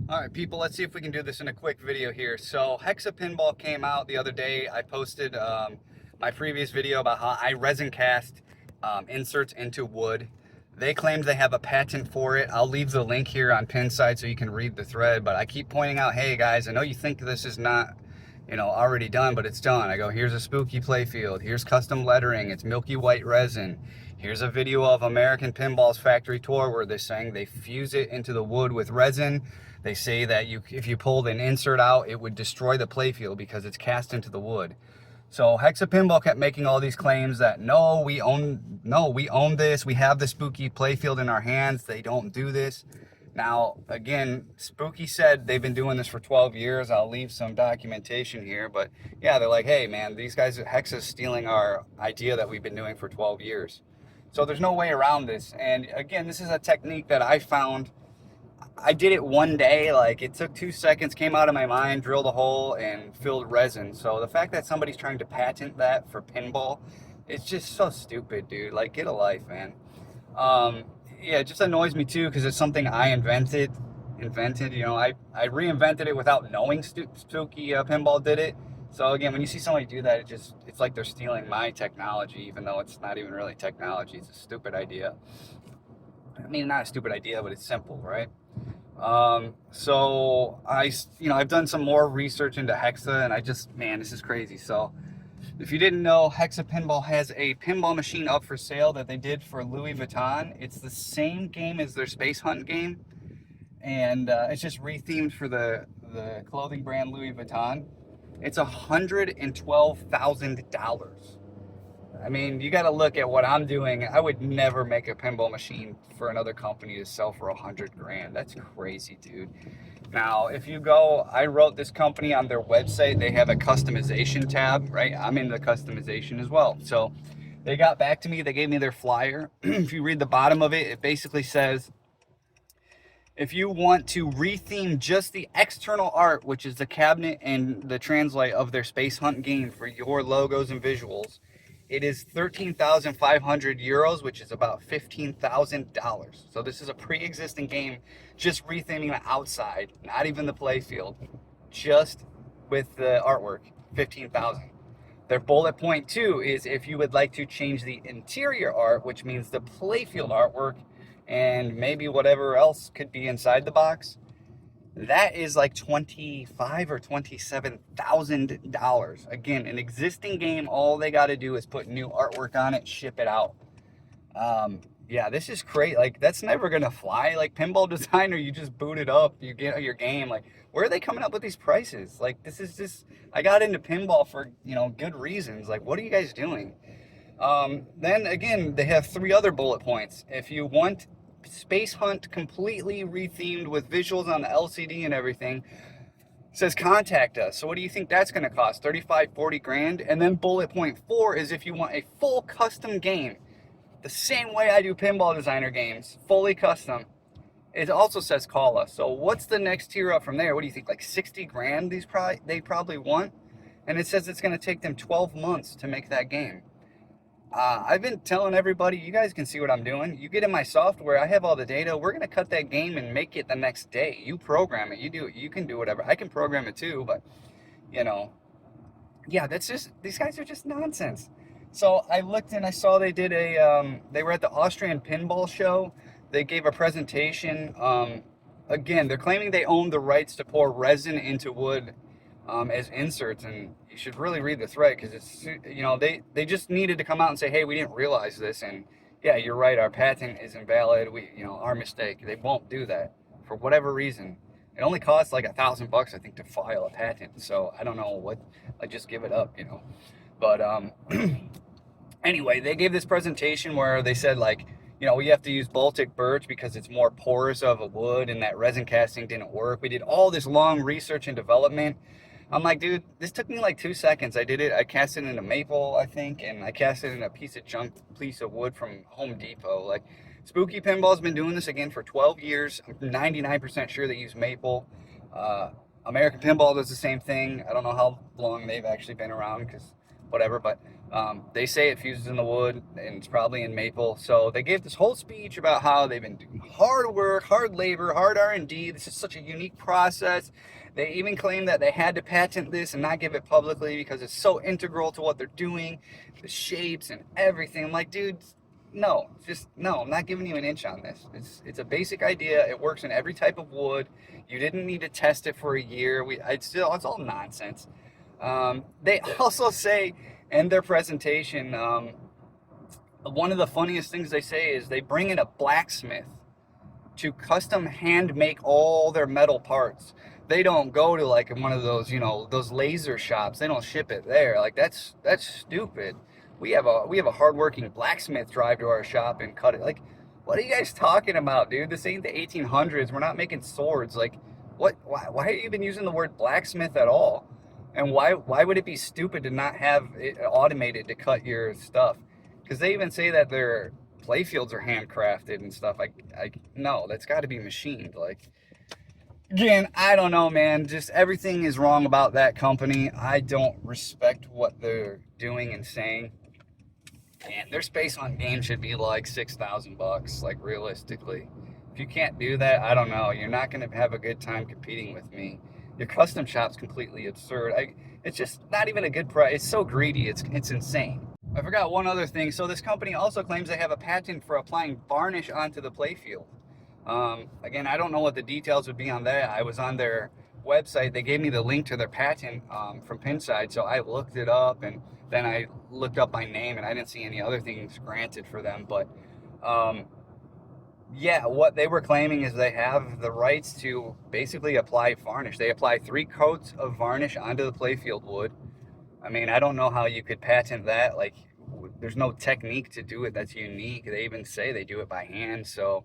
All right, people, let's see if we can do this in a quick video here. So Hexa Pinball came out the other day. I posted my previous video about how I resin cast inserts into wood. They claimed they have a patent for it. I'll leave the link here on Pinside so you can read the thread, but I keep pointing out, hey guys, I know you think this is not, already done, but it's done. I go, here's a spooky playfield. Here's custom lettering. It's milky white resin. Here's a video of American Pinball's factory tour where they're saying they fuse it into the wood with resin. They say that if you pulled an insert out, it would destroy the playfield because it's cast into the wood. So Hexa Pinball kept making all these claims that we own this. We have the spooky playfield in our hands. They don't do this. Now, again, Spooky said they've been doing this for 12 years. I'll leave some documentation here, but yeah, they're like, hey man, these guys at Hexa's stealing our idea that we've been doing for 12 years. So there's no way around this. And again, this is a technique that I found. I did it one day, like it took 2 seconds, came out of my mind, drilled a hole and filled resin. So the fact that somebody's trying to patent that for pinball, it's just so stupid, dude. Like, get a life, man. Yeah, it just annoys me too because it's something I invented. I reinvented it without knowing Spooky Pinball did it. So again, when you see somebody do that, it's like they're stealing my technology, even though it's not even really technology. It's a stupid idea. I mean, not a stupid idea, but it's simple, right? So I've done some more research into Hexa, and man, this is crazy. So if you didn't know, Hexa Pinball has a pinball machine up for sale that they did for Louis Vuitton. It's the same game as their Space Hunt game, and it's just rethemed for the clothing brand Louis Vuitton. It's $112,000. I mean, you got to look at what I'm doing. I would never make a pinball machine for another company to sell for 100 grand. That's crazy, dude. Now, if you go, I wrote this company on their website. They have a customization tab, right? I'm in the customization as well. So they got back to me. They gave me their flyer. If you read the bottom of it, it basically says, if you want to retheme just the external art, which is the cabinet and the translate of their Space Hunt game for your logos and visuals, it is 13,500 euros, which is about $15,000. So this is a pre-existing game, just retheming the outside, not even the playfield, just with the artwork, 15,000. Their bullet point two is if you would like to change the interior art, which means the playfield artwork and maybe whatever else could be inside the box, that is like $25,000 or $27,000. Again, an existing game, all they got to do is put new artwork on it, ship it out. Yeah, this is great. Like, that's never gonna fly. Like, Pinball Designer, you just boot it up, you get your game. Like, where are they coming up with these prices? Like, this is just, I got into pinball for, good reasons. Like, what are you guys doing? Then again, they have three other bullet points. If you want Space Hunt completely rethemed with visuals on the LCD and everything, it says contact us. So what do you think that's going to cost? 35, 40 grand? And then bullet point four is if you want a full custom game, the same way I do Pinball Designer games, fully custom, it also says call us. So what's the next tier up from there? What do you think, like 60 grand they probably want? And it says it's going to take them 12 months to make that game. I've been telling everybody, you guys can see what I'm doing. You get in my software, I have all the data. We're going to cut that game and make it the next day. You program it, you do it, you can do whatever. I can program it too, but, yeah, these guys are just nonsense. So I looked and I saw they did they were at the Austrian Pinball Show. They gave a presentation. Again, they're claiming they own the rights to pour resin into wood as inserts, and you should really read the thread because it's, they just needed to come out and say, hey, we didn't realize this, and yeah, you're right, our patent is invalid, our mistake. They won't do that for whatever reason. It only costs like $1,000, I think, to file a patent, so I don't know what, like, just give it up, but anyway, they gave this presentation where they said, like, we have to use Baltic birch because it's more porous of a wood and that resin casting didn't work. We did all this long research and development. I'm like, dude, this took me like 2 seconds. I did it. I cast it in a maple, I think, and I cast it in a piece of wood from Home Depot. Like, Spooky Pinball's been doing this again for 12 years. I'm 99% sure they use maple. American Pinball does the same thing. I don't know how long they've actually been around because whatever, but They say it fuses in the wood, and it's probably in maple. So they gave this whole speech about how they've been doing hard work, hard labor, hard R&D. This is such a unique process. They even claim that they had to patent this and not give it publicly because it's so integral to what they're doing, the shapes and everything. I'm like, dude, no, just no. I'm not giving you an inch on this. It's a basic idea. It works in every type of wood. You didn't need to test it for a year. It's all nonsense. They also say in their presentation, one of the funniest things they say is they bring in a blacksmith to custom hand make all their metal parts. They don't go to like one of those, those laser shops. They don't ship it there. Like that's stupid. We have a hardworking blacksmith drive to our shop and cut it. Like, what are you guys talking about, dude? This ain't the 1800s. We're not making swords. Like, what? Why are you even using the word blacksmith at all? And why would it be stupid to not have it automated to cut your stuff? Because they even say that their playfields are handcrafted and stuff. No, that's got to be machined. Like, again, I don't know, man. Just everything is wrong about that company. I don't respect what they're doing and saying. And their space on game should be like $6,000, like realistically. If you can't do that, I don't know. You're not going to have a good time competing with me. Your custom shop's completely absurd. It's just not even a good price. It's so greedy. It's insane. I forgot one other thing. So this company also claims they have a patent for applying varnish onto the playfield. Again, I don't know what the details would be on that. I was on their website. They gave me the link to their patent from Pinside, so I looked it up, and then I looked up my name, and I didn't see any other things granted for them. But yeah, what they were claiming is they have the rights to basically apply varnish. They apply 3 coats of varnish onto the playfield wood. I mean, I don't know how you could patent that. Like, there's no technique to do it that's unique. They even say they do it by hand. So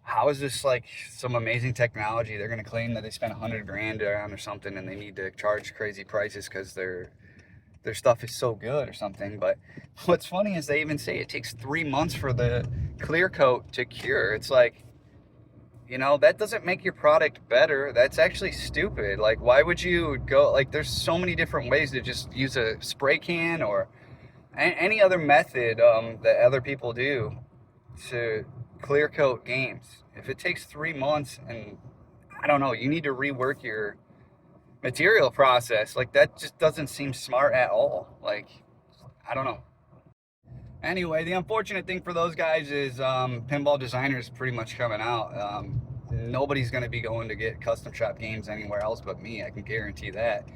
how is this like some amazing technology? They're going to claim that they spent $100,000 on or something, and they need to charge crazy prices because their stuff is so good or something. But what's funny is they even say it takes 3 months for the clear coat to cure. It's like, that doesn't make your product better. That's actually stupid. Like, why would you go, like, there's so many different ways to just use a spray can or any other method that other people do to clear coat games. If it takes 3 months, and I don't know, you need to rework your material process. Like, that just doesn't seem smart at all. Like, I don't know. Anyway, the unfortunate thing for those guys is Pinball Designer is pretty much coming out. Nobody's going to be going to get custom shop games anywhere else but me. I can guarantee that.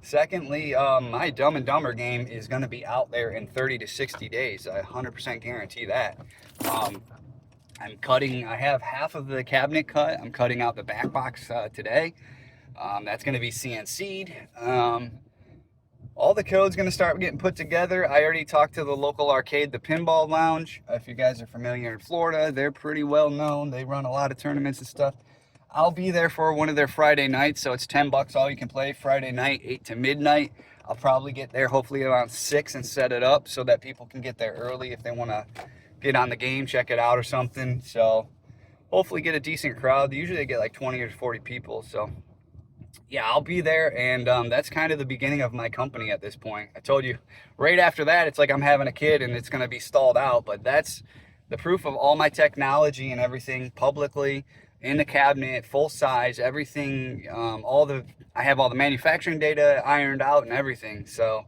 Secondly, my Dumb and Dumber game is going to be out there in 30 to 60 days. I 100% guarantee that. I have half of the cabinet cut. I'm cutting out the back box today. That's going to be CNC'd. All the code's going to start getting put together. I already talked to the local arcade, the Pinball Lounge. If you guys are familiar in Florida, they're pretty well known. They run a lot of tournaments and stuff. I'll be there for one of their Friday nights, so it's $10 all you can play Friday night, 8 to midnight. I'll probably get there hopefully around 6 and set it up so that people can get there early if they want to get on the game, check it out or something. So hopefully get a decent crowd. Usually they get like 20 or 40 people, so yeah, I'll be there, and that's kind of the beginning of my company at this point. I told you, right after that, it's like I'm having a kid and it's going to be stalled out, but that's the proof of all my technology and everything publicly in the cabinet, full size, everything, I have all the manufacturing data ironed out and everything. So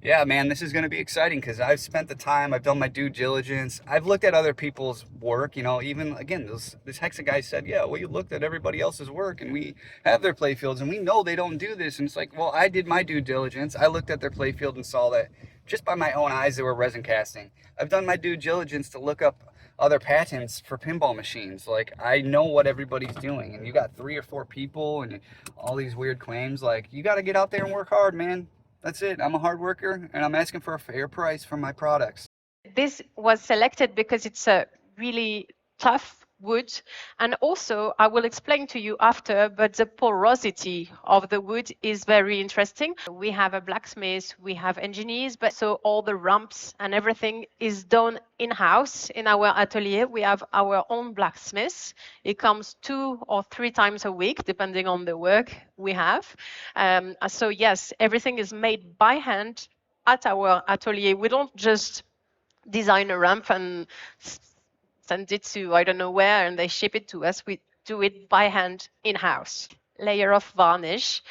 yeah, man, this is going to be exciting because I've spent the time, I've done my due diligence, I've looked at other people's work, even, again, this Hexa guy said, yeah, we looked at everybody else's work and we have their playfields and we know they don't do this. And it's like, well, I did my due diligence. I looked at their playfield and saw that just by my own eyes, they were resin casting. I've done my due diligence to look up other patents for pinball machines. Like, I know what everybody's doing, and you got 3 or 4 people and all these weird claims. Like, you got to get out there and work hard, man. That's it. I'm a hard worker, and I'm asking for a fair price for my products. This was selected because it's a really tough wood, and also I will explain to you after, but the porosity of the wood is very interesting. We have a blacksmith, we have engineers, but so all the ramps and everything is done in-house in our atelier. We have our own blacksmith. It comes 2 or 3 times a week, depending on the work we have. So yes, everything is made by hand at our atelier, we don't just design a ramp and send it to I don't know where and they ship it to us. We do it by hand in-house. Layer of varnish.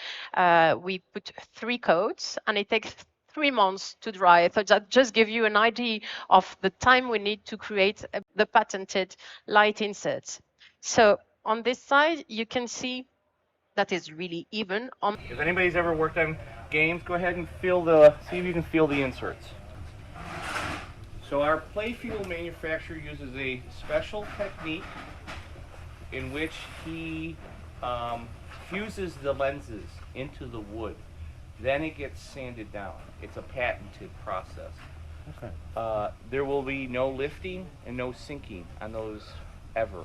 We put 3 coats and it takes 3 months to dry. So that just gives you an idea of the time we need to create the patented light inserts. So on this side, you can see that is really even. If anybody's ever worked on games, go ahead and see if you can feel the inserts. So our playfield manufacturer uses a special technique in which he fuses the lenses into the wood. Then it gets sanded down. It's a patented process. Okay. There will be no lifting and no sinking on those ever,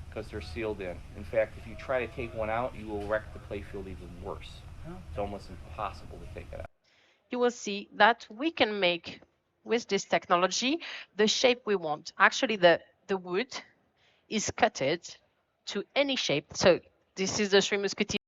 because they're sealed in. In fact, if you try to take one out, you will wreck the playfield even worse. Oh. It's almost impossible to take it out. You will see that we can make, with this technology, the shape we want. Actually, the wood is cutted to any shape. So this is the Three Musketeers